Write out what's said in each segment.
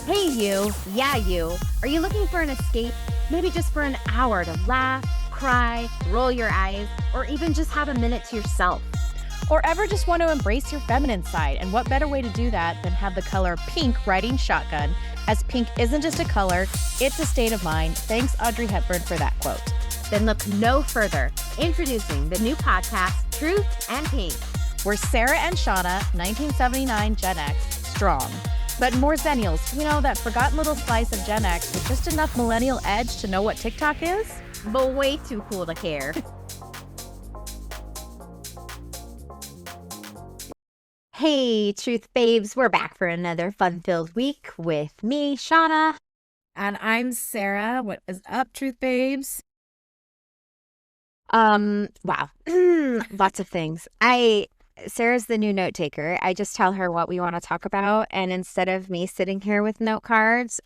Hey you, yeah you, are you looking for an escape? Maybe just for an hour to laugh, cry, roll your eyes, or even just have a minute to yourself. Or ever just want to embrace your feminine side, and what better way to do that than have the color pink riding shotgun, as pink isn't just a color, it's a state of mind. Thanks Audrey Hepburn for that quote. Then look no further. Introducing the new podcast, Truth and Pink. We're Sarah and Channa, 1979 Gen X, strong. But more Zennials, you know, that forgotten little slice of Gen X with just enough millennial edge to know what TikTok is? But way too cool to care. Hey, Truth Babes, we're back for another fun-filled week with me, Channa. And I'm Sarah. What is up, Truth Babes? Wow. Lots of things. Sarah's the new note taker. I just tell her what we want to talk about, and instead of me sitting here with note cards,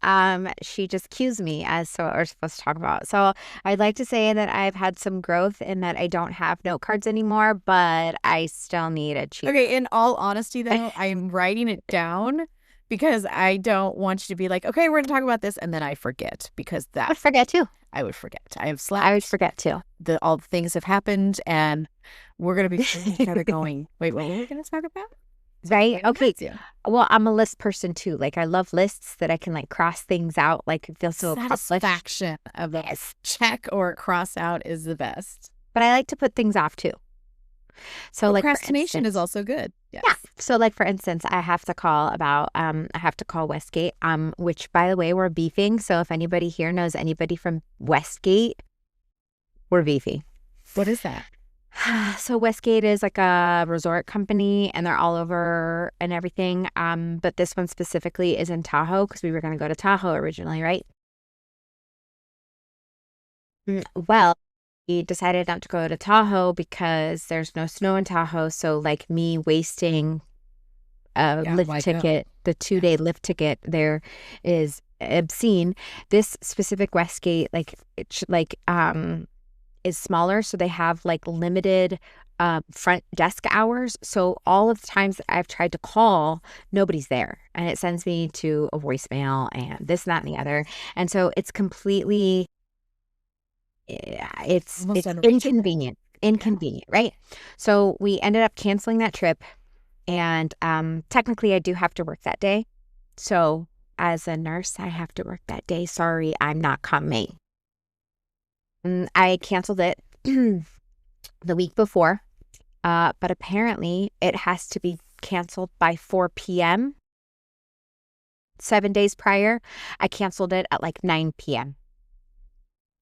she just cues me as to what we're supposed to talk about. So I'd like to say that I've had some growth in that I don't have note cards anymore, but I still need a cheat. Okay, in all honesty, though, I am writing it down because I don't want you to be like, okay, we're going to talk about this, and then I forget, because I would forget too. I would forget. I have slept. I would forget too. All the things have happened, and we're going to be kind of going, wait, what were we going to talk about? Right? Okay. Well, I'm a list person too. Like, I love lists that I can like cross things out. Like, it feels so satisfaction of a check or cross out is the best. But I like to put things off too. So procrastination is also good. Yes. Yeah. So like, for instance, I have to call Westgate, which, by the way, we're beefing. So if anybody here knows anybody from Westgate, we're beefing. What is that? So Westgate is like a resort company, and they're all over and everything. But this one specifically is in Tahoe, because we were going to go to Tahoe originally, right? Well, we decided not to go to Tahoe because there's no snow in Tahoe. So like, me wasting a lift ticket, the 2-day lift ticket there is obscene. This specific Westgate, is smaller, so they have like limited front desk hours. So all of the times that I've tried to call, nobody's there, and it sends me to a voicemail and this and that and the other. And so it's completely, it's inconvenient, right? So we ended up canceling that trip, and technically I do have to work that day. So as a nurse, I have to work that day. Sorry, I'm not coming. I canceled it the week before, but apparently it has to be canceled by 4 p.m. 7 days prior. I canceled it at like 9 p.m.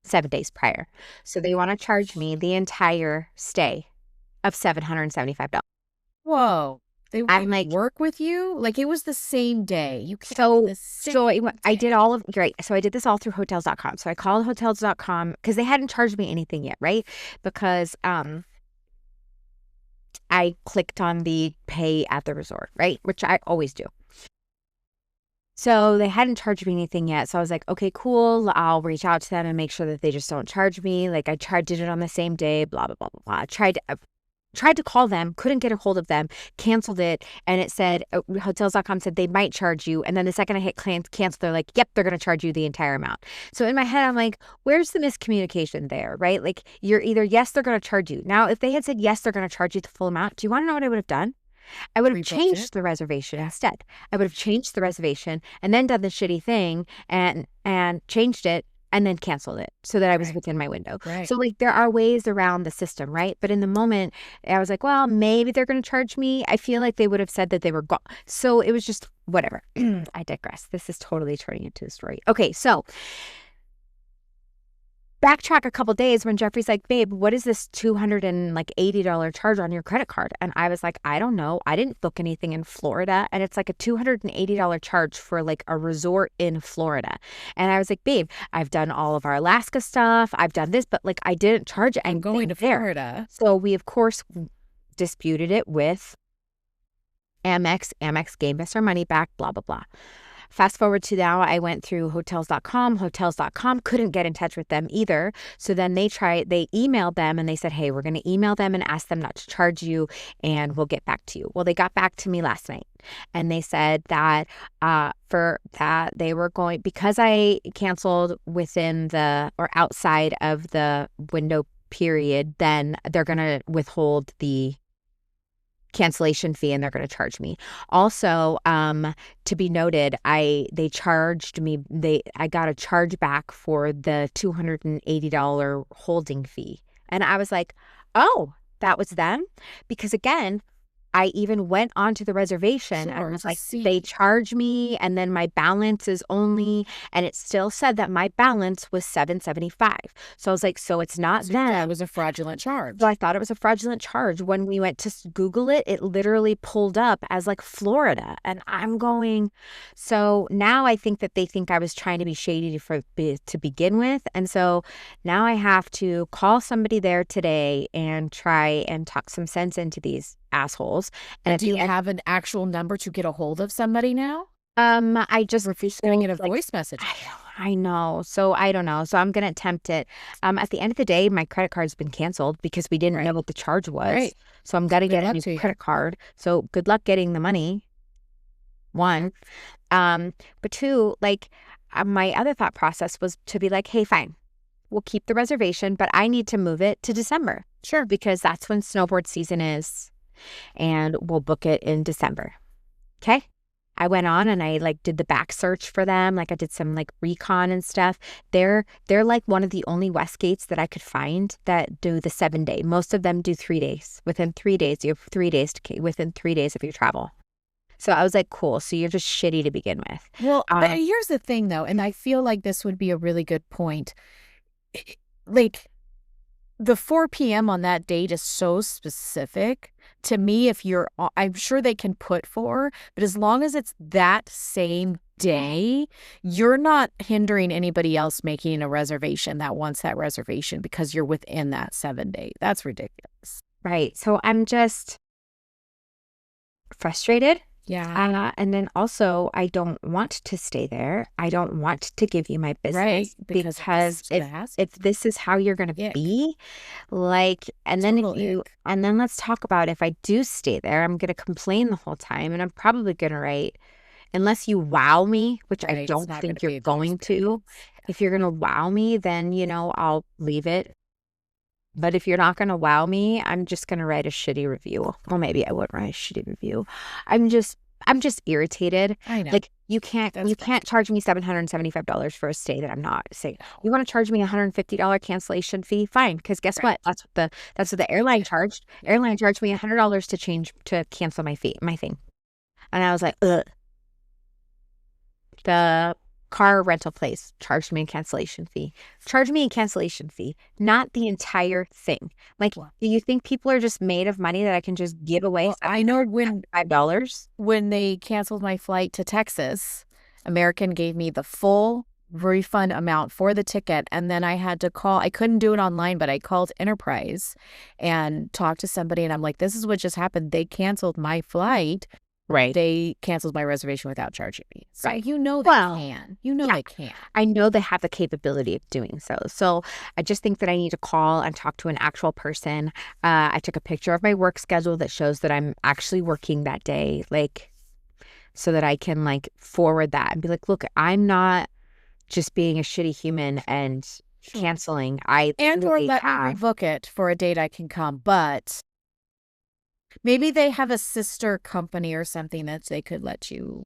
7 days prior. So they want to charge me the entire stay of $775. Whoa. I'm like, work with you? Like, it was the same day. I did all of, right. So I did this all through hotels.com. So I called hotels.com because they hadn't charged me anything yet, right? Because I clicked on the pay at the resort, right? Which I always do. So they hadn't charged me anything yet. So I was like, okay, cool. I'll reach out to them and make sure that they just don't charge me. Like, did it on the same day, blah, blah, blah, blah, blah. I tried to call them, couldn't get a hold of them, canceled it, and it said, hotels.com said they might charge you. And then the second I hit cancel, they're like, yep, they're going to charge you the entire amount. So in my head, I'm like, where's the miscommunication there, right? Like, you're either, yes, they're going to charge you. Now, if they had said, yes, they're going to charge you the full amount, do you want to know what I would have done? I would have changed the reservation instead. I would have changed the reservation and then done the shitty thing and changed it, and then canceled it so that I was within my window. Right. So like, there are ways around the system, right? But in the moment, I was like, well, maybe they're going to charge me. I feel like they would have said that they were gone. So it was just whatever. I digress. This is totally turning into a story. Okay, so backtrack a couple days when Jeffrey's like, babe, what is this $280 charge on your credit card? And I was like, I don't know. I didn't book anything in Florida. And it's like a $280 charge for like a resort in Florida. And I was like, babe, I've done all of our Alaska stuff. I've done this, but like, I didn't charge anything. I'm going to Florida. So we, of course, disputed it with Amex. Amex gave us our money back, blah, blah, blah. Fast forward to now, I went through hotels.com. Hotels.com couldn't get in touch with them either. So then they emailed them and they said, hey, we're going to email them and ask them not to charge you and we'll get back to you. Well, they got back to me last night. And they said that for that they were going, because I canceled within the or outside of the window period, then they're going to withhold the cancellation fee and they're going to charge me. Also, to be noted, they charged me, I got a charge back for the $280 holding fee. And I was like, "Oh, that was them?" Because again, I even went onto the reservation and was like, they charge me, and then my balance is only, and it still said that my balance was $775. So I was like, so it's not them. That was a fraudulent charge. So I thought it was a fraudulent charge. When we went to Google it, it literally pulled up as like Florida. And I'm going, so now I think that they think I was trying to be shady to begin with. And so now I have to call somebody there today and try and talk some sense into these assholes. And do you have an actual number to get a hold of somebody now? I just refuse getting a voice message. I know. So I don't know. So I'm gonna attempt it. At the end of the day, my credit card's been canceled because we didn't know what the charge was. Right. So I'm gonna get a new credit card. So good luck getting the money. One. But two, like my other thought process was to be like, hey, fine. We'll keep the reservation, but I need to move it to December. Sure. Because that's when snowboard season is. And we'll book it in December. Okay. I went on and I like did the back search for them. Like I did some like recon and stuff. They're like one of the only Westgates that I could find that do the 7-day. Most of them do 3 days. Within 3 days, you have 3 days within 3 days of your travel. So I was like, cool. So you're just shitty to begin with. Well, but here's the thing though, and I feel like this would be a really good point. Like the 4 p.m. on that date is so specific. To me, I'm sure they can put 4, but as long as it's that same day, you're not hindering anybody else making a reservation that wants that reservation because you're within that 7-day. That's ridiculous. Right. So I'm just frustrated. Yeah. And then also, I don't want to stay there. I don't want to give you my business. Right. Because if this is how you're going to be, like, and then and then let's talk about if I do stay there, I'm going to complain the whole time. And I'm probably going to write, unless you wow me, which I don't think you're going to. If you're going to wow me, then, I'll leave it. But if you're not going to wow me, I'm just going to write a shitty review. Well, maybe I would write a shitty review. I'm just irritated. I know. Like you can't charge me $775 for a stay that I'm not saying. You want to charge me $150 cancellation fee? Fine, because guess what? That's what the airline charged. Airline charged me $100 to cancel my thing. And I was like, ugh. The car rental place charged me a cancellation fee. Charge me a cancellation fee, not the entire thing. Like, do you think people are just made of money that I can just give away? Well, I know $5. When they canceled my flight to Texas, American gave me the full refund amount for the ticket, and then I had to call. I couldn't do it online, but I called Enterprise and talked to somebody, and I'm like, this is what just happened. They canceled my flight. Right. They canceled my reservation without charging me. So right. They can. They can. I know they have the capability of doing so. So I just think that I need to call and talk to an actual person. I took a picture of my work schedule that shows that I'm actually working that day, like, so that I can like forward that and be like, look, I'm not just being a shitty human and canceling. Or let me rebook it for a date I can come, but maybe they have a sister company or something that they could let you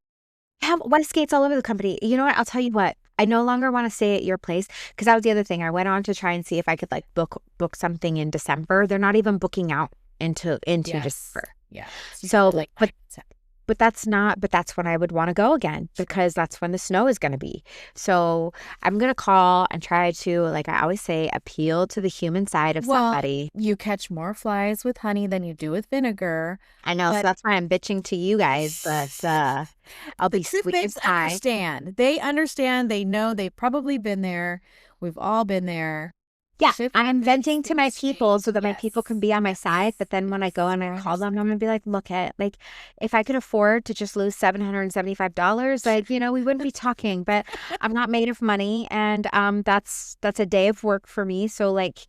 have Westgates all over the company. You know what? I'll tell you what. I no longer want to stay at your place because that was the other thing. I went on to try and see if I could like book something in December. They're not even booking out into December. Yeah. So like, but that's when I would want to go again because that's when the snow is going to be. So I'm going to call and try to, like I always say, appeal to the human side of somebody. You catch more flies with honey than you do with vinegar. I know. So that's why I'm bitching to you guys, but I'll be sweet and pie. They understand. They know. They've probably been there. We've all been there. Yeah, I'm venting to my people so that my people can be on my side. But then when I go and I call them, I'm going to be like, look if I could afford to just lose $775, like, we wouldn't be talking. But I'm not made of money. And that's a day of work for me. So like,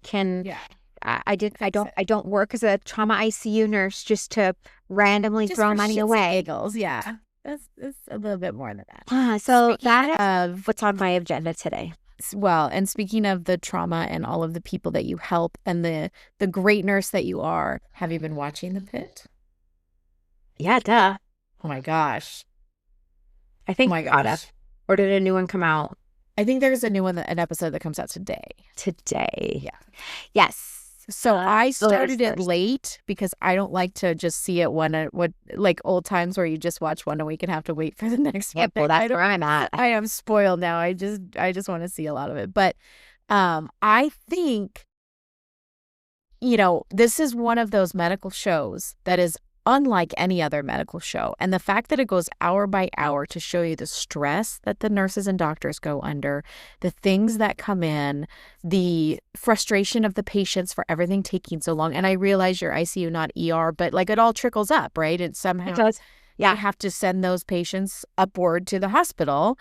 I don't work as a trauma ICU nurse just to randomly Just throw for money shits and away. giggles, yeah. That's a little bit more than that. So Speaking that is of what's on my agenda today. well, and speaking of the trauma and all of the people that you help and the great nurse that you are, have you been watching The Pit? Yeah, duh. Oh my gosh. I Oh think my caught up. gosh. Or did a new one come out I think there's a new one, an episode that comes out today. today? Yeah. Yes. So I started it Listeners. late because I don't like to just see it what like old times where you just watch one a week and have to wait for the next one. Yep, well, I that's where I'm at. I am spoiled now. I just want to see a lot of it. But I think, this is one of those medical shows that is unlike any other medical show. And the fact that it goes hour by hour to show you the stress that the nurses and doctors go under, the things that come in, the frustration of the patients for everything taking so long. And I realize you're ICU, not ER, but like it all trickles up, right? And somehow It does. Yeah. they have to send those patients upward to the hospital.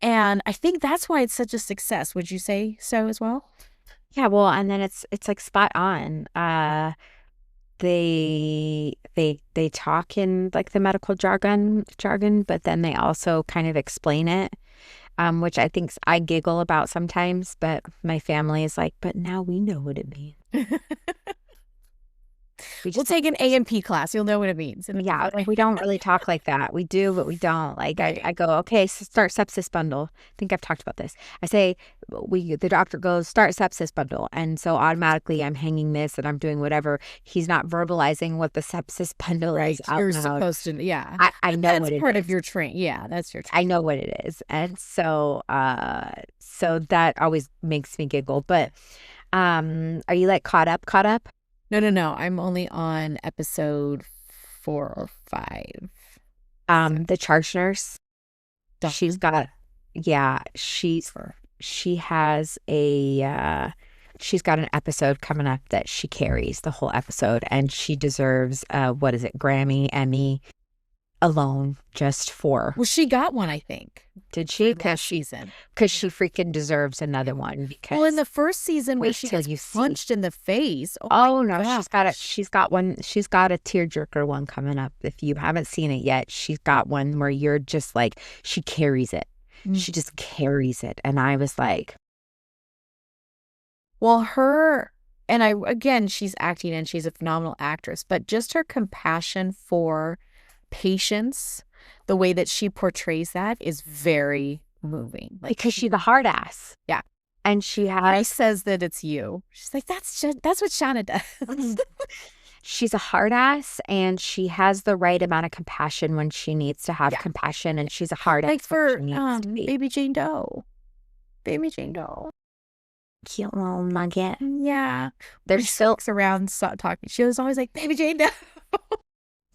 And I think that's why it's such a success. Would you say so as well? Yeah, well, and then it's like spot on. They talk in like the medical jargon, but then they also kind of explain it, which I think I giggle about sometimes, but my family is like, but now we know what it means. We'll take an A&P class. You'll know what it means. Yeah, we don't really talk like that. We do, but we don't. Like Right. I go, okay, so start sepsis bundle. I think I've talked about this. I say the doctor goes, start sepsis bundle. And so automatically I'm hanging this and I'm doing whatever. He's not verbalizing what the sepsis bundle Right. is out You're loud. supposed to, yeah. I know what it That's part is. of your train. Yeah, that's your I know what it is. And so so that always makes me giggle. But are you like caught up? No. I'm only on episode 4 or 5. The charge nurse. She's got she's got an episode coming up that she carries the whole episode, and she deserves what is it, Grammy, Emmy alone just for. Well, she got one, I think. Did she? Last season. Because she freaking deserves another one. Because Well, in the first season where wait she till gets you see. punched in the face. Oh no, gosh. she's got one. She's got a tearjerker one coming up. If you haven't seen it yet, she's got one where you're just like, she carries it. She just carries it. And I was like, well, again, she's acting and she's a phenomenal actress, but just her compassion for patients, the way that she portrays that is very moving. Like, because she's a hard ass. Yeah. And she says that it's you. She's like, that's what Channa does. She's a hard ass, and she has the right amount of compassion when she needs to have compassion, and she's a hard ass. Like for Baby Jane Doe. Baby Jane Doe. Cute little nugget. Yeah. There's still around talking. She was always like, Baby Jane Doe.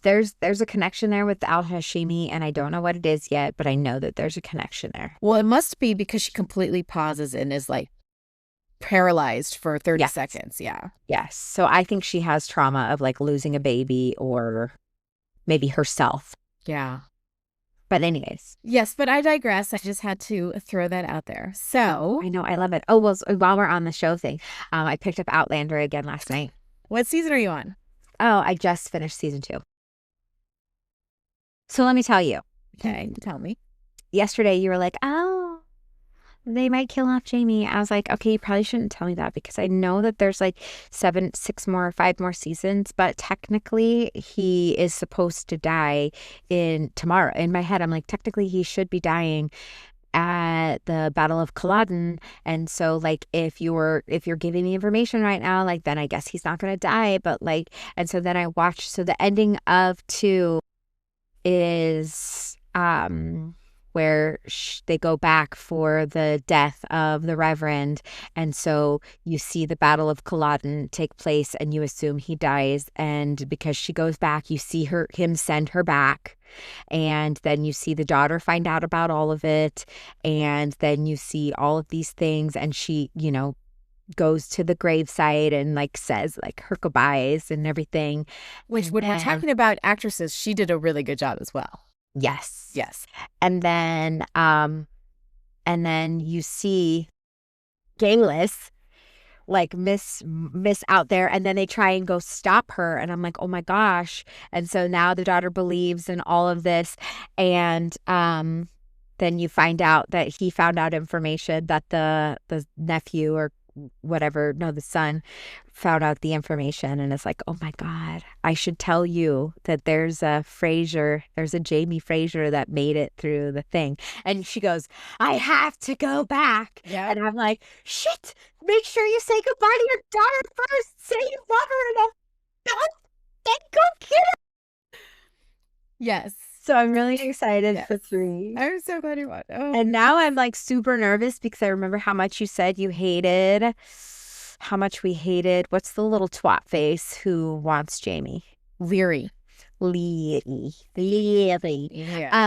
There's a connection there with Al Hashimi, and I don't know what it is yet, but I know that there's a connection there. Well, it must be because she completely pauses and is like paralyzed for 30 seconds. Yeah. Yes. So I think she has trauma of like losing a baby or maybe herself. Yeah. But anyways. Yes, but I digress. I just had to throw that out there. So I know. I love it. Oh, well, while we're on the show thing, I picked up Outlander again last night. What season are you on? Oh, I just finished season 2. So let me tell you. Okay, tell me. Yesterday you were like, oh, they might kill off Jamie. I was like, okay, you probably shouldn't tell me that because I know that there's like 5 more seasons, but technically he is supposed to die tomorrow. In my head, I'm like, technically he should be dying at the Battle of Culloden. And so like if you're giving me information right now, like then I guess he's not gonna die. But like, and so then I watched, so the ending of 2 is where they go back for the death of the Reverend, and so you see the Battle of Culloden take place, and you assume he dies, and because she goes back, you see him send her back, and then you see the daughter find out about all of it, and then you see all of these things, and she, goes to the gravesite and like says like her goodbyes and everything. Which when we're talking about actresses, she did a really good job as well. Yes. Yes. And then you see Gayless like miss out there, and then they try and go stop her, and I'm like, oh my gosh. And so now the daughter believes in all of this, and then you find out that he found out information that the nephew or whatever, no, the son found out the information, and it's like, oh my God, I should tell you that there's a Jamie Fraser that made it through the thing. And she goes, I have to go back. Yeah. And I'm like, shit, make sure you say goodbye to your daughter first. Say you love her and then go get her. Yes. So I'm really excited for 3. I'm so glad you watched. Oh. And now I'm like super nervous because I remember how much you said you hated, how much we hated. What's the little twat face who wants Jamie? Leary. Yeah.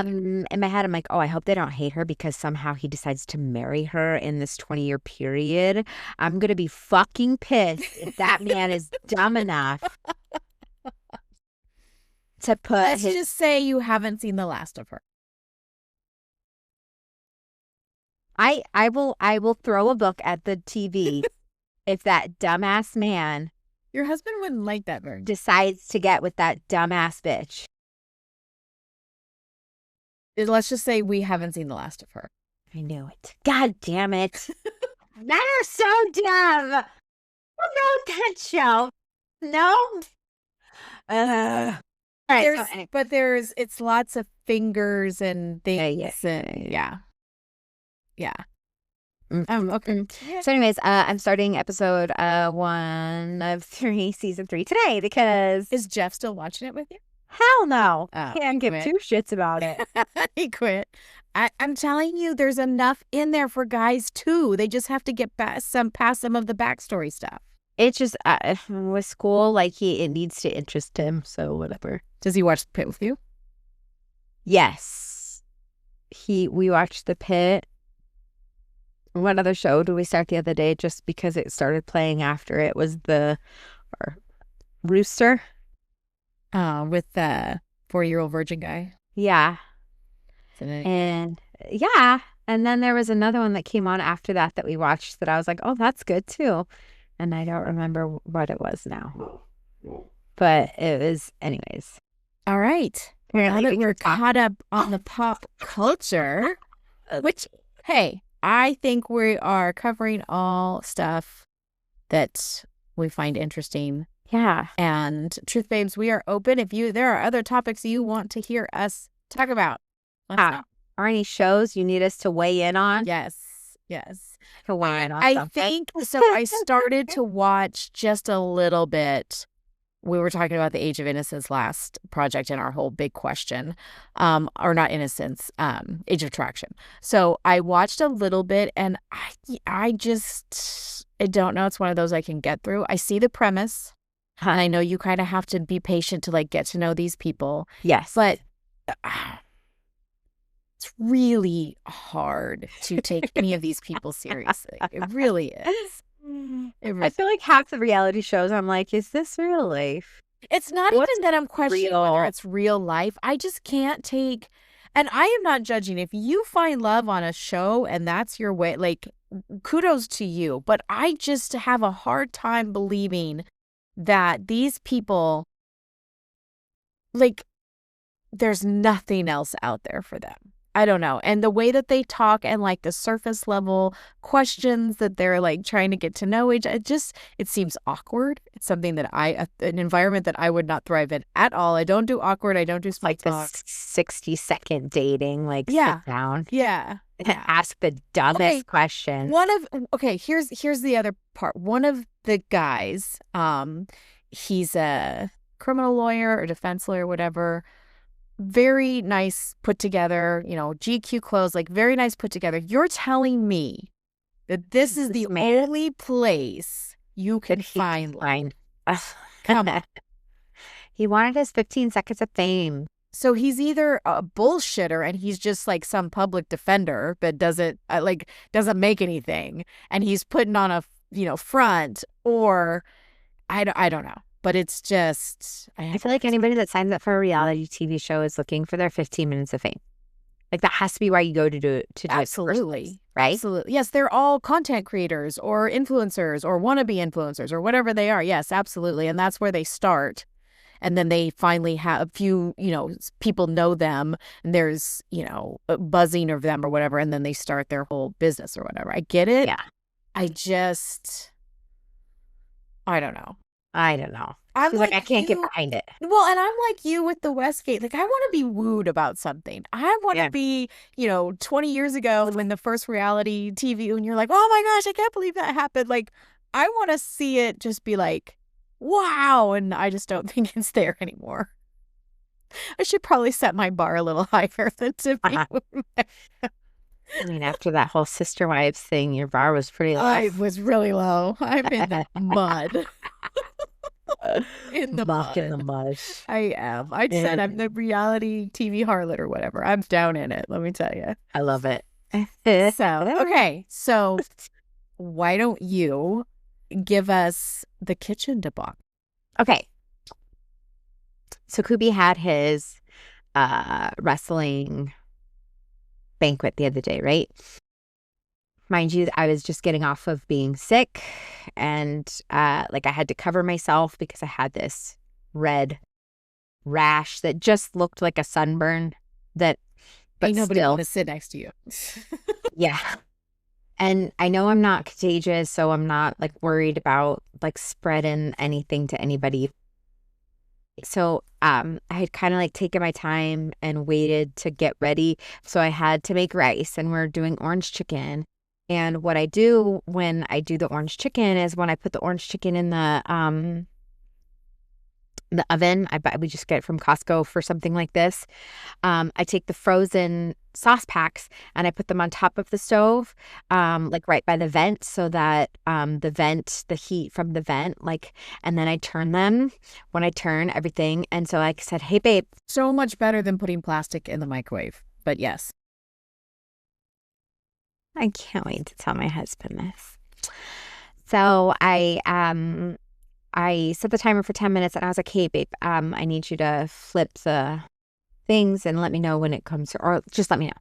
In my head, I'm like, oh, I hope they don't hate her because somehow he decides to marry her in this 20-year period. I'm going to be fucking pissed if that man is dumb enough to put Let's just say you haven't seen the last of her. I will throw a book at the TV if that dumbass man, your husband wouldn't like that very much, decides to get with that dumbass bitch. Let's just say we haven't seen the last of her. I knew it. God damn it. Men are so dumb. No, that show. No. All right, it's lots of fingers and things. Yeah. Okay. Yeah. So anyways, I'm starting episode 1 of 3, season 3 today because... Is Jeff still watching it with you? Hell no. Oh, can't give 2 shits about it. He quit. I'm telling you, there's enough in there for guys too. They just have to get past some of the backstory stuff. It's just with school, like it needs to interest him, so whatever. Does he watch Pitt with you? Yes. We watched the Pitt. What other show did we start the other day just because it started playing after it was the Rooster? With the 40-year-old virgin guy. Yeah. And yeah. And then there was another one that came on after that we watched that I was like, oh, that's good too. And I don't remember what it was now. But it was, anyways. All right. Now that we're caught up on the pop culture, which, hey, I think we are covering all stuff that we find interesting. Yeah. And Truth Babes, we are open. If there are other topics you want to hear us talk about, let us know. Are any shows you need us to weigh in on? Yes. To weigh in on I something. think so. I started to watch just a little bit. We were talking about the Age of Innocence last project and our whole big question, or not innocence, Age of Attraction. So I watched a little bit, and I don't know. It's one of those I can get through. I see the premise. And I know you kind of have to be patient to like get to know these people. Yes. But it's really hard to take any of these people seriously. It really is. I feel like half the reality shows, I'm like, is this real life? It's not even that I'm questioning whether it's real life. I just can't take, and I am not judging. If you find love on a show and that's your way, like, kudos to you. But I just have a hard time believing that these people, like, there's nothing else out there for them. I don't know. And the way that they talk and like the surface level questions that they're like trying to get to know each, it seems awkward. It's something that an environment that I would not thrive in at all. I don't do awkward. I don't do small talk. Like the 60-second dating, like sit down. Yeah. Ask the dumbest question. Here's the other part. One of the guys, he's a criminal lawyer or defense lawyer, whatever. Very nice put together, GQ clothes, like very nice put together. You're telling me that this is the only place you can find love. Come on. He wanted his 15 seconds of fame. So he's either a bullshitter and he's just like some public defender that doesn't make anything, and he's putting on a front, or I don't know. But it's just... I feel like anybody that signs up for a reality TV show is looking for their 15 minutes of fame. Like, that has to be why you go to do it. Absolutely. right? Absolutely. Yes, they're all content creators or influencers or wannabe influencers or whatever they are. Yes, absolutely. And that's where they start. And then they finally have a few, people know them and there's, a buzzing of them or whatever. And then they start their whole business or whatever. I get it. Yeah. I don't know. I don't know. I'm She's like, I like can't get you. behind it. Well, and I'm like you with the Westgate. Like, I want to be wooed about something. I want to Yeah. be, 20 years ago when the first reality TV, and you're like, oh my gosh, I can't believe that happened. Like, I want to see it just be like, wow. And I just don't think it's there anymore. I should probably set my bar a little higher than to be. I mean, after that whole Sister Wives thing, your bar was pretty low. I was really low. I'm in the mud. In the Muck in mud. the mud. I am. I said I'm the reality TV harlot or whatever. I'm down in it, let me tell you. I love it. So, okay. So, why don't you give us the kitchen debauch? Okay. So Kubi had his wrestling banquet the other day, right? Mind you, I was just getting off of being sick and I had to cover myself because I had this red rash that just looked like a sunburn but Ain't nobody still. want to sit next to you. Yeah. And I know I'm not contagious, so I'm not worried about spreading anything to anybody. So I had kind of taken my time and waited to get ready. So I had to make rice and we're doing orange chicken. And what I do when I do the orange chicken is when I put the orange chicken in the oven, we just get it from Costco for something like this. I take the frozen sauce packs and I put them on top of the stove, right by the vent, so that the heat from the vent, and then I turn them when I turn everything. And so I said, hey, babe. So much better than putting plastic in the microwave. But yes. I can't wait to tell my husband this. So I set the timer for 10 minutes and I was like, hey, babe, I need you to flip the things and let me know when it comes, or just let me know.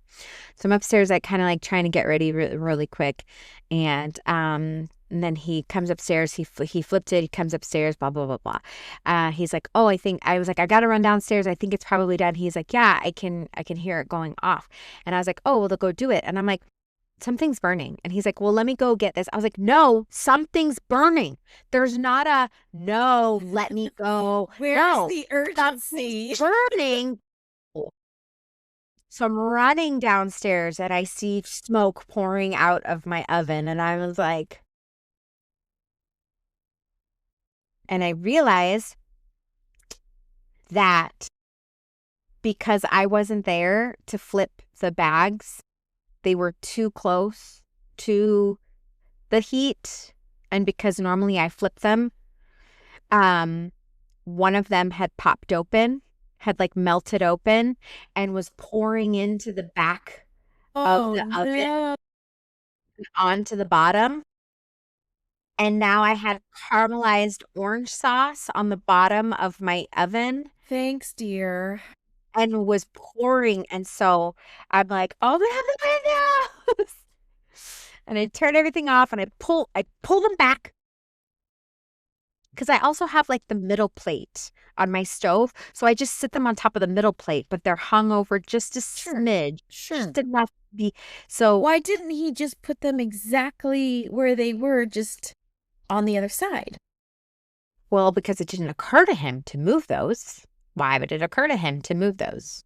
So I'm upstairs, kind of trying to get ready really, really quick. And then he comes upstairs, he flipped it, he comes upstairs, blah, blah, blah, blah. He's like, oh, I was like, I got to run downstairs. I think it's probably done. He's like, yeah, I can hear it going off. And I was like, oh, well, they'll go do it. And I'm like, something's burning. And he's like, well, let me go get this. I was like, no, something's burning. There's not a, no, let me go. Where's the urgency? Burning. So I'm running downstairs and I see smoke pouring out of my oven. And I was like, and I realized that because I wasn't there to flip the bags, they were too close to the heat. And because normally I flip them, one of them had popped open, had melted open and was pouring into the back of the oven and onto the bottom. And now I had caramelized orange sauce on the bottom of my oven. Thanks, dear. And was pouring. And so I'm like, open up the windows. And I turn everything off and I pull them back. Because I also have the middle plate on my stove. So I just sit them on top of the middle plate, but they're hung over just a smidge. Sure. Just enough to be. So why didn't he just put them exactly where they were, just on the other side? Well, because it didn't occur to him to move those. Why would it occur to him to move those?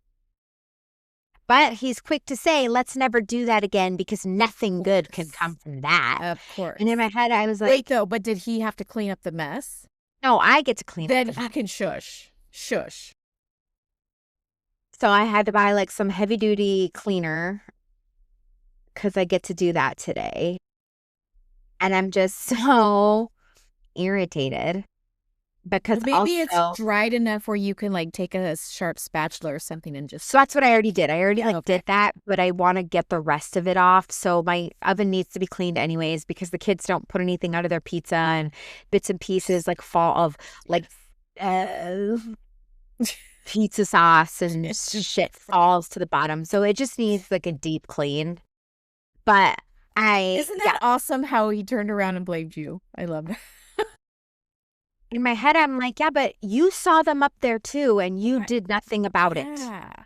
But he's quick to say, let's never do that again because nothing good can come from that. Of course. And in my head, I was like, wait, though, but did he have to clean up the mess? No, I get to clean then up the he mess. can shush. So I had to buy some heavy duty cleaner because I get to do that today. And I'm just so irritated. Because maybe it's dried enough where you can take a sharp spatula or something and just. So that's what I already did. I already did that, but I want to get the rest of it off. So my oven needs to be cleaned anyways because the kids don't put anything under their pizza and bits and pieces fall of pizza sauce and shit falls to the bottom. So it just needs a deep clean. But Isn't Yeah, that awesome how he turned around and blamed you? I love that. in my head, I'm like, yeah, but you saw them up there too, and you did nothing about it. Yeah.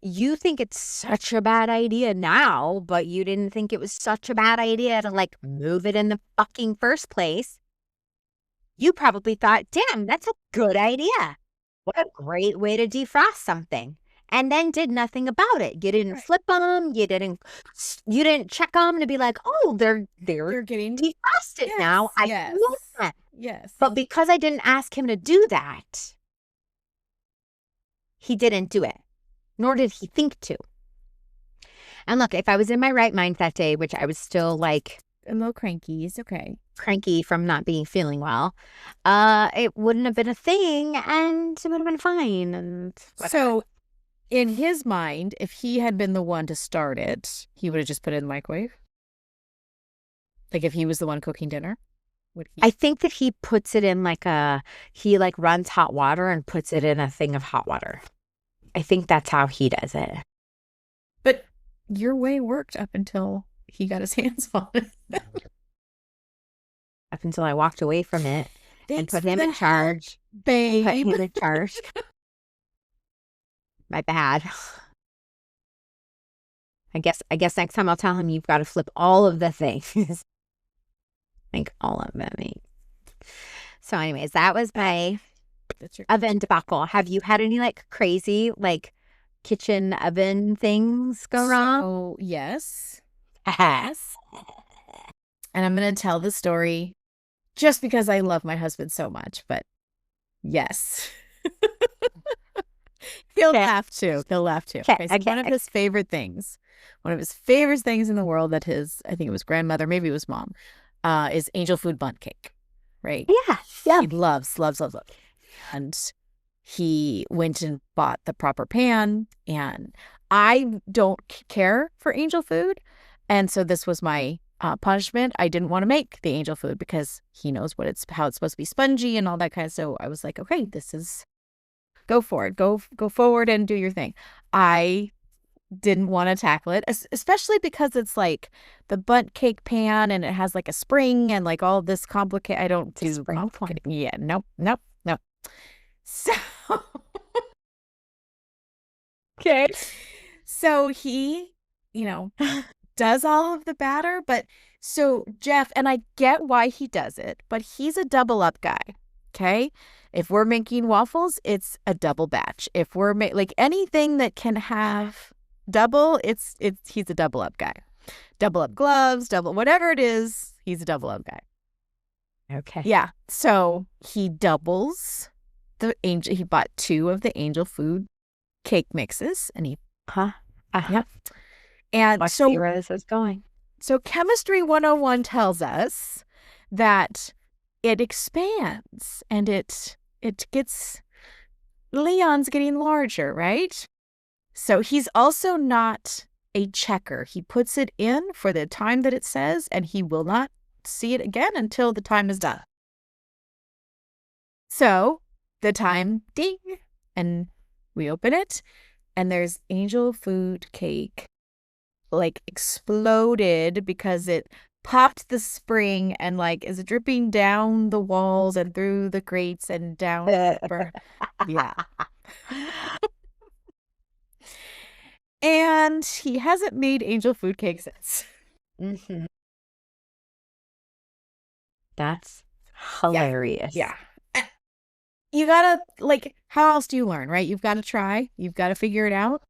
You think it's such a bad idea now, but you didn't think it was such a bad idea to like move it in the fucking first place. You probably thought, damn, that's a good idea. What a great way to defrost something. And then did nothing about it. You didn't Right. flip them. You didn't check them to be like, oh, they're They're getting defrosted now. yes, I can yes, move them. yes. But because I didn't ask him to do that, he didn't do it, nor did he think to. And look, if I was in my right mind that day, which I was still like A little cranky. It's okay. cranky from not being feeling well, it wouldn't have been a thing and it would have been fine. And whatever. So, in his mind, if he had been the one to start it, he would have just put it in the microwave. Like if he was the one cooking dinner, would he? I think that he puts it in he like runs hot water and puts it in a thing of hot water. I think that's how he does it. But your way worked up until he got his hands on it. Up until I walked away from it and put him in charge. Babe. Put him in charge. My bad. I guess next time I'll tell him you've got to flip all of the things. Like all of them. So anyways, that was my That's your oven debacle. Have you had any like crazy like kitchen oven things go wrong? Oh, yes. Yes. And I'm going to tell the story just because I love my husband so much, but yes. He'll laugh too. He'll laugh too. Okay, so one of his favorite things, one of his favorite things in the world that I think it was grandmother, maybe it was mom, is angel food bundt cake, right? Yeah. He loves. And he went and bought the proper pan, and I don't care for angel food. And so this was my punishment. I didn't want to make the angel food because he knows how it's supposed to be spongy and all that kind of. So I was like, okay, go for it. Go forward and do your thing. I didn't want to tackle it, especially because it's like the bundt cake pan and it has like a spring and like all this complicated. I don't do complicated. Yeah, nope. So Okay. So he, does all of the batter, but so Jeff, and I get why he does it, but he's a double up guy. Okay. If we're making waffles, it's a double batch. If we're like anything that can have double, he's a double up guy. Double up gloves, whatever it is, he's a double up guy. Okay. Yeah. So he doubles he bought 2 of the angel food cake mixes and he yeah. And let's see where this is going. So Chemistry 101 tells us that it expands and it gets Leon's getting larger, right? So he's also not a checker. He puts it in for the time that it says and he will not see it again until the time is done. So the time ding and we open it and there's angel food cake like exploded because it popped the spring and like is dripping down the walls and through the grates and down. Yeah. And he hasn't made angel food cake since. Mm-hmm. That's hilarious. Yeah. You gotta, like, how else do you learn, right? You've got to try. You've got to figure it out.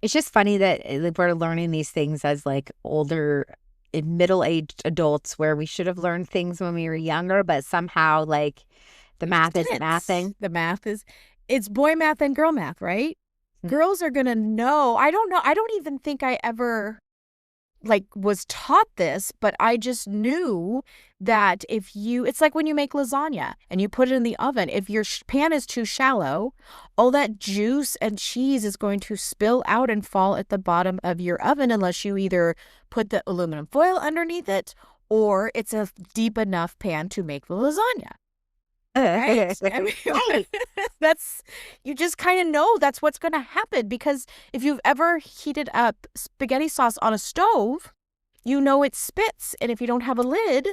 It's just funny that we're learning these things as like older, middle-aged adults where we should have learned things when we were younger, but somehow like the math isn't mathing. The math it's boy math and girl math, right? Mm-hmm. Girls are going to know. I don't know. I don't even think I ever was taught this, but I just knew that it's like when you make lasagna and you put it in the oven, if your pan is too shallow, all that juice and cheese is going to spill out and fall at the bottom of your oven unless you either put the aluminum foil underneath it or it's a deep enough pan to make the lasagna. Right? I mean, you just kind of know that's what's going to happen because if you've ever heated up spaghetti sauce on a stove, you know it spits. And if you don't have a lid,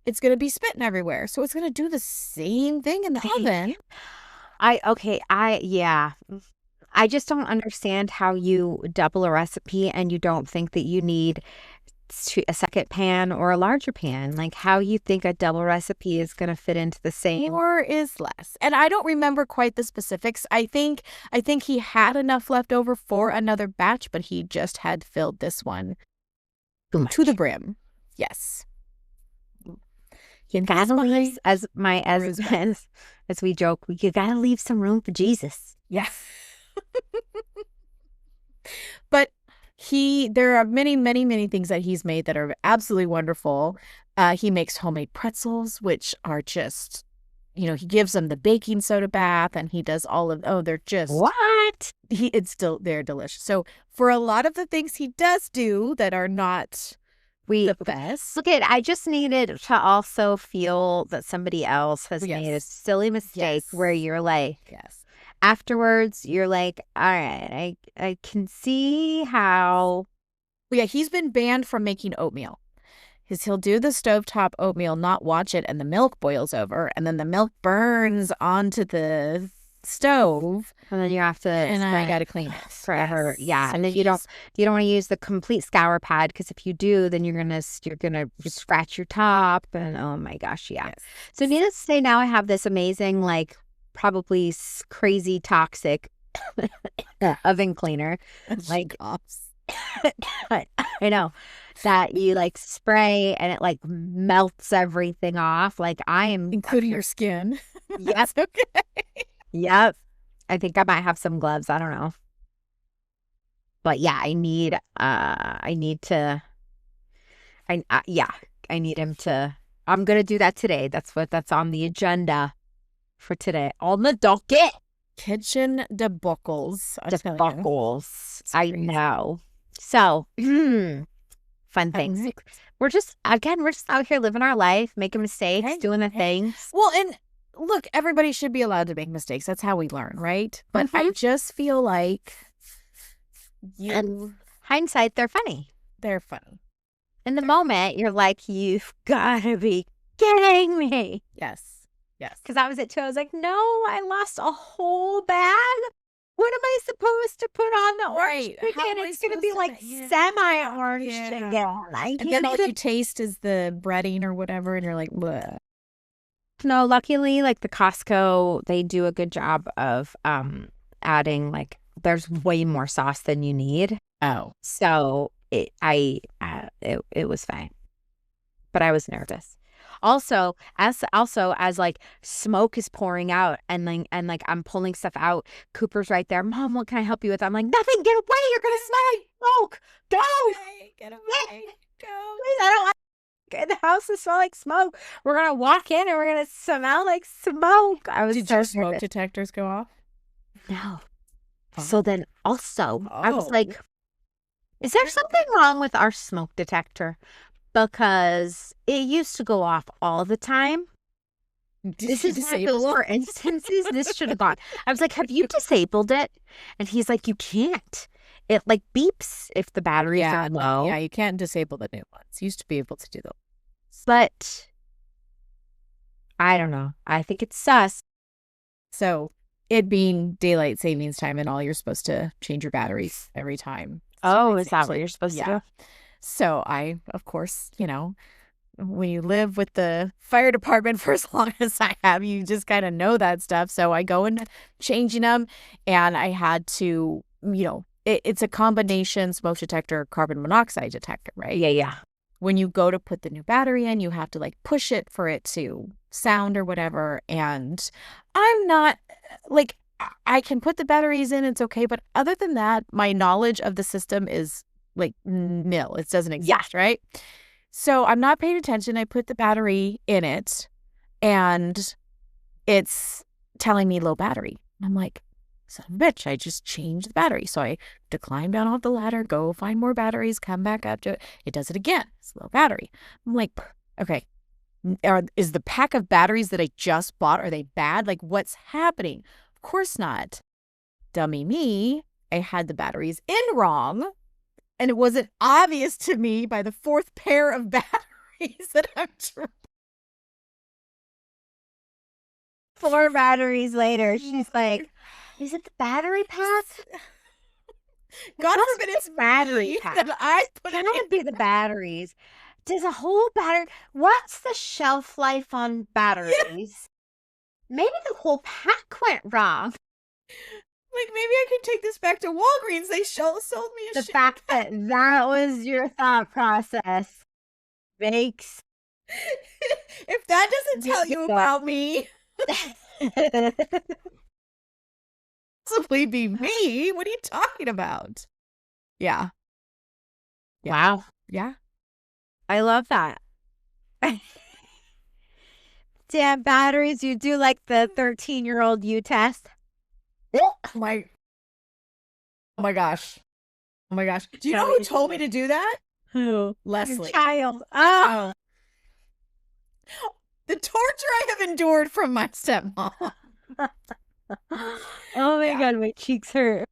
it's going to be spitting everywhere. So it's going to do the same thing in the oven. Yeah. I just don't understand how you double a recipe and you don't think that you need a second pan or a larger pan. Like how you think a double recipe is going to fit into the same. More is less. And I don't remember quite the specifics. I think he had enough left over for another batch, but he just had filled this one to the brim. Yes. You gotta leave, as we joke, you gotta leave some room for Jesus. Yeah. But there are many, many, many things that he's made that are absolutely wonderful. He makes homemade pretzels, which are just, he gives them the baking soda bath, and he does they're just what? They're delicious. So for a lot of the things he does do that are not the best. Look I just needed to also feel that somebody else has made a silly mistake where you're like, afterwards, you're like, all right, I can see how. Yeah, he's been banned from making oatmeal. He'll do the stovetop oatmeal, not watch it, and the milk boils over, and then the milk burns onto the stove, and then you have to. And I got to clean it forever. Yeah, and then you don't want to use the complete scour pad, because if you do, then you're gonna scratch your top, and oh my gosh, yeah. Yes. So needless to say, now I have this amazing, like, probably crazy toxic oven cleaner, like I know, that you like spray and it like melts everything off. Like I am, including your skin. Yes. Okay. Yep. I think I might have some gloves. I don't know. But yeah, I need him to. I'm gonna do that today. That's on the agenda for today. On the docket. Kitchen debacles. I know. So, fun things. We're just out here living our life, making mistakes, doing the things. Well, and look, everybody should be allowed to make mistakes. That's how we learn, right? But I just feel like in hindsight, they're funny. They're funny. In the moment, you're like, you've got to be kidding me. Yes. Because that was it too. I was like, no, I lost a whole bag. What am I supposed to put on the orange chicken? It's going to be like semi-orange chicken. And then all you taste is the breading or whatever, and you're like, bleh. No, luckily, like the Costco, they do a good job of adding, like, there's way more sauce than you need. Oh. So it was fine. But I was nervous. Also, as like smoke is pouring out and I'm pulling stuff out, Cooper's right there. Mom, what can I help you with? I'm like, nothing. Get away! You're gonna smell smoke. Go! Get away! Go! Please, I don't want the house to smell like smoke. We're gonna walk in and we're gonna smell like smoke. Did your smoke detectors go off? No. Oh. So then also, I was like, is there something wrong with our smoke detector? Because it used to go off all the time. This is one of those for instances. This should have gone. I was like, have you disabled it? And he's like, you can't. It like beeps if the batteries are low. Yeah, you can't disable the new ones. You used to be able to do those. But I don't know. I think it's sus. So it being daylight savings time and all, you're supposed to change your batteries every time. Oh, is that what you're supposed to do? So I, of course, when you live with the fire department for as long as I have, you just kind of know that stuff. So I go and changing them, and I had to, it's a combination smoke detector, carbon monoxide detector, right? Yeah. When you go to put the new battery in, you have to like push it for it to sound or whatever. And I'm not like, I can put the batteries in, it's okay. But other than that, my knowledge of the system is like nil. It doesn't exist, right? So I'm not paying attention. I put the battery in it and it's telling me low battery. I'm like, son of a bitch, I just changed the battery. So I have to climb down off the ladder, go find more batteries, come back up to it. It does it again. It's low battery. I'm like, okay, is the pack of batteries that I just bought, are they bad? Like, what's happening? Of course not. Dummy me. I had the batteries in wrong. And it wasn't obvious to me by the fourth pair of batteries that I'm 4 batteries later, she's like, is it the battery pack? God forbid it's battery pack. that I put Can it it be the batteries? Does a whole battery... What's the shelf life on batteries? Maybe the whole pack went wrong. Like, maybe I could take this back to Walgreens. They sold me a The fact that was your thought process makes... If that doesn't tell you about me... possibly be me. What are you talking about? Yeah. Wow. Yeah. I love that. Damn batteries, you do like the 13-year-old you test? Oh my gosh. Oh my gosh. Do you know who told me to do that? Who? Leslie. Your child. Oh. The torture I have endured from my stepmom. Oh my God, my cheeks hurt.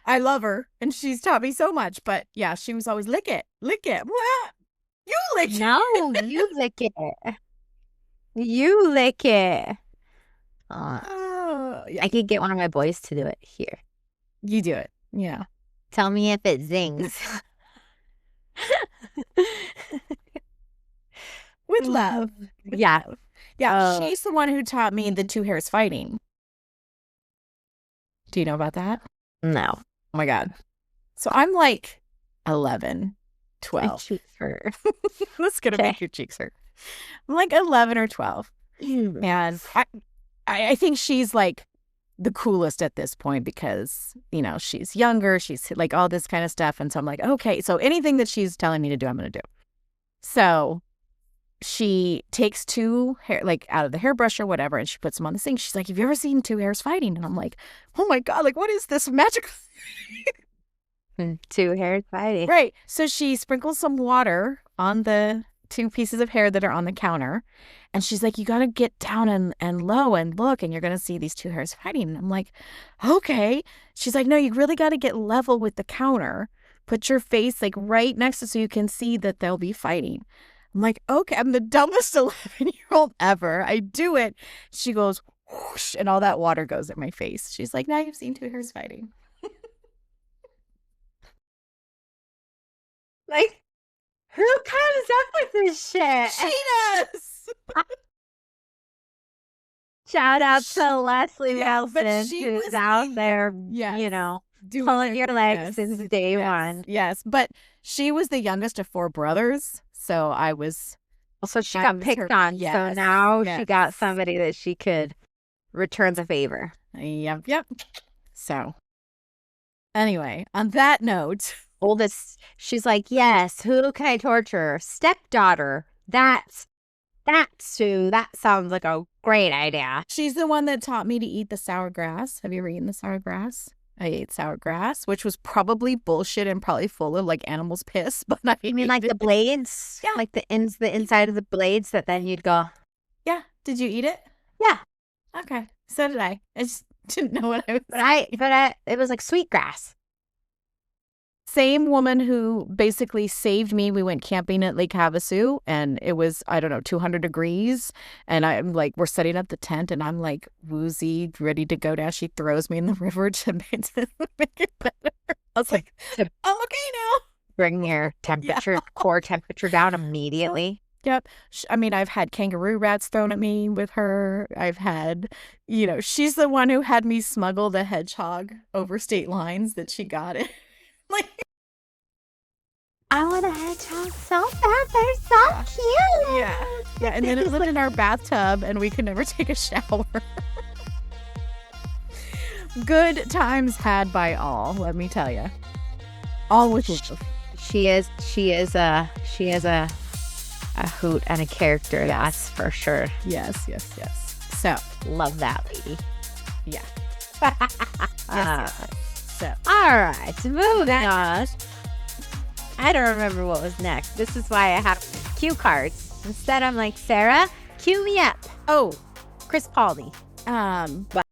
I love her, and she's taught me so much. But yeah, she was always lick it. What? You lick it. No, you lick it. You lick it. Yeah. I could get one of my boys to do it. Here. You do it. Yeah. Tell me if it zings. With love. Yeah. Yeah, she's the one who taught me the 2 hairs fighting. Do you know about that? No. Oh my God. So I'm like 11, 12. My cheeks hurt. That's going to make your cheeks hurt. I'm like 11 or 12. And I think she's like the coolest at this point because, you know, she's younger. She's like all this kind of stuff. And so I'm like, okay, so anything that she's telling me to do, I'm going to do. So she takes 2 hair, like out of the hairbrush or whatever, and she puts them on the sink. She's like, have you ever seen 2 hairs fighting? And I'm like, oh my God, like, what is this magic? 2 hairs fighting. Right. So she sprinkles some water on the 2 pieces of hair that are on the counter. And she's like, you got to get down and low and look, and you're going to see these 2 hairs fighting. And I'm like, okay. She's like, no, you really got to get level with the counter. Put your face like right next to it so you can see that they'll be fighting. I'm like, okay, I'm the dumbest 11-year-old ever. I do it. She goes, whoosh, and all that water goes at my face. She's like, now you've seen 2 hairs fighting. Like, who comes up with this shit? She does. Shout out to Leslie Nelson, she who's was out there, Yes. you know, pulling your legs since day one. Yes, but she was the youngest of 4 brothers. So I was... Also, she got picked on. Yes. So now she got somebody that she could return the favor. Yep. So anyway, on that note... Oldest, she's like, yes, who can I torture? Stepdaughter. That's Sue. That sounds like a great idea. She's the one that taught me to eat the sour grass. Have you ever eaten the sour grass? I ate sour grass, which was probably bullshit and probably full of like animal's piss. But I mean, like the blades? Yeah. Like the inside of the blades that then you'd go. Yeah. Did you eat it? Yeah. Okay. So did I. I just didn't know what I was. But it was like sweet grass. Same woman who basically saved me. We went camping at Lake Havasu and it was, I don't know, 200 degrees. And I'm like, we're setting up the tent and I'm like woozy, ready to go down. She throws me in the river to make it better. I was like, I'm okay now. Bring your temperature, core temperature down immediately. Yep. I mean, I've had kangaroo rats thrown at me with her. I've had, you know, she's the one who had me smuggle the hedgehog over state lines that she got it. Like, I want a hedgehog so bad. They're so cute. Yeah. And then it lived in our bathtub and we could never take a shower. Good times had by all, let me tell you. All with love. She is a hoot and a character, that's for sure. Yes. So, love that lady. Yeah. Yes. So, all right, moving on. I don't remember what was next. This is why I have cue cards. Instead, I'm like, Sarah, cue me up. Oh, Chris Pauley. But